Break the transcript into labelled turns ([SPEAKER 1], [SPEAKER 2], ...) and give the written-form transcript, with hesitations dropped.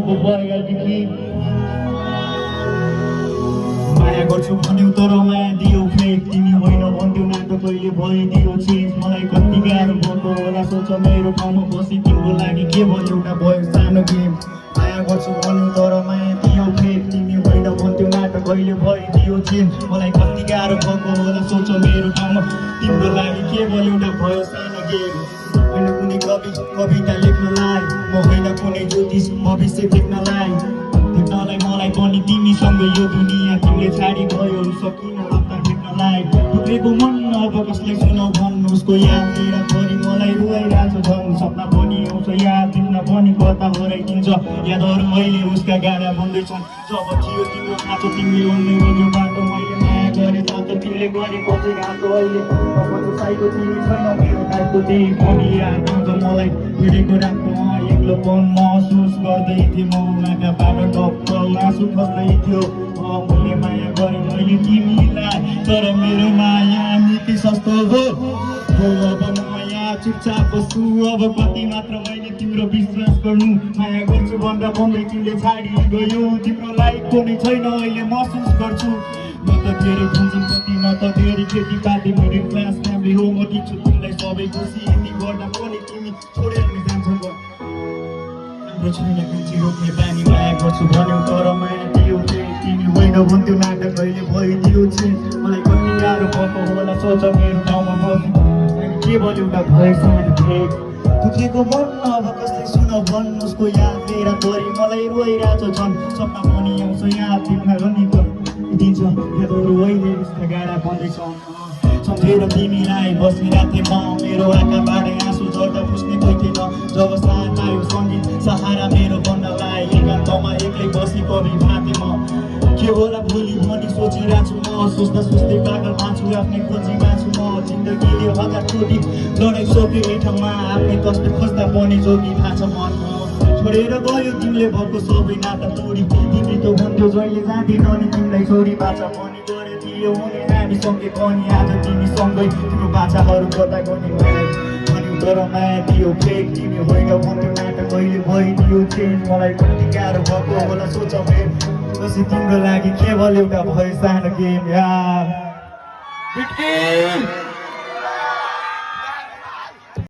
[SPEAKER 1] वर्षको बर्गादेखि माया गर्छु भन्यौ तर माया दियो फेक तिमी होइन भन्थ्यौ नाटक कहिले भइदियो चेन्ज मलाई कति गाह्रो भएको होला सोच मेरो ठाउँमा बसी तिम्रो लागि के भयो एउटा भयो सानो गेम माया गर्छु भन्यौ तर माया दियो फेक तिमी होइन भन्थ्यौ नाटक कहिले भइदियो चेन्ज मलाई कति गाह्रो भएको होला सोच मेरो ठाउँमा तिम्रो लागि के भयो एउटा भयो सानो गेम होइन कुनै कविता लेख्नलाई म होइन कुनै ज्योतिष भविष्य देख्नलाई मलाई पनि तिमीसँग यो दुनियाँ तिमीले छाडी गयो सकिन हप्ता भेट्नलाई टुक्रेको मन अब कसलाई सुनौ भन्नु उसको याद लिएर छोरी मलाई रुवाइरहेको झन् सपना पनि आउँछ याद तिमीलाई पनि कता हराइदिन्छ यादहरू मैले उसका गाडा बन्दैछन् जब थियो तिम्रो खाँचो तिमीले ओर्ने रोज्यो बाटो मैले माया गरे त तिमीले गरेको चाहिँ घाटो अहिले अब साइको तिमी छैन मेरो टाइपको त्यही पनि याद आउँछ मलाई भिडेको रातको एक्लोपन महसुस गर्दै थिएँ म नाकाबाट टक्क आँसु खस्दै थियो मैले माया गरेँ मैले तिमीलाई तर मेरो माया निकै सस्तो हो अब म यहाँ चुपचाप बस्छु अब कति मात्र मैले तिम्रो विश्वास गर्नु माया गर्छु भन्दा भन्दै तिमीले छाडी गयो तिम्रो लाइक कुनै छैन अहिले महसुस गर्छु न त धेरै भन्छन् कति न त धेरै खेतीपाती मिडल क्लास फ्यामिली हो म दिन्छु तिमीलाई सबै खुसी यति गर्दा पनि तिमी छोडेर नि जान्छौ हाम्रो छैन कुची रोक्ने बानी माया गर्छु भन्यौ तर माया दियो तिमी होइन भन्थ्यौ नाटक कहिले भइदियो चेन्ज मलाई कति गाह्रो भएको होला सोच मेरो ठाउँमा बस्नु के भयो एउटा भयो सानो भेट दुखेको मन अब कसले सुन भन्नु उसको याद लिएर गरी मलाई रोइरहेको झन् सपना पनि आउँछ याद तिमीलाई पनि दिन्छ यादहरू अहिले उसका गाडा बन्दैछन् सम्झेर तिमीलाई बसिरहेको थिएँ म मेरो आँखाबाट आँसु झर्दा बुझ्ने कोही थिएन जब साथ आयो सङ्गीत सहारा मेरो बन्नलाई एकान्तमा एक्लै बसी कवि भाँथे म के होला भोलि भनी सोचिरहेको छु म सोच्दा सोच्दै पागल मान्छु आफ्नै खोजीमा छु म जिन्दगीले हजार चोटि लडाइसक्यो एक ठाउँमा आफ्नै कष्ट खोज्दा पनि जोगी थाहा छ मन छोडेर गयो तिमीले भएको सबै नाता तोडी तिमी त भन्थ्यौ जहिले जाँदैन नि तिमीलाई छोडी बाछा पनि गरे थियो हुने हामीसँगै पनि आज तिमीसँगै तिम्रो बाछाहरू कता गर्ने भन्यौ तर माया दियो फेक तिमी होइन भन्थ्यौ नाटक कहिले भइदियो चेन्ज मलाई कति गाह्रो भएको होला सोच मेरो पछि तिम्रो लागि के भयो एउटा भयो सानो गेम यार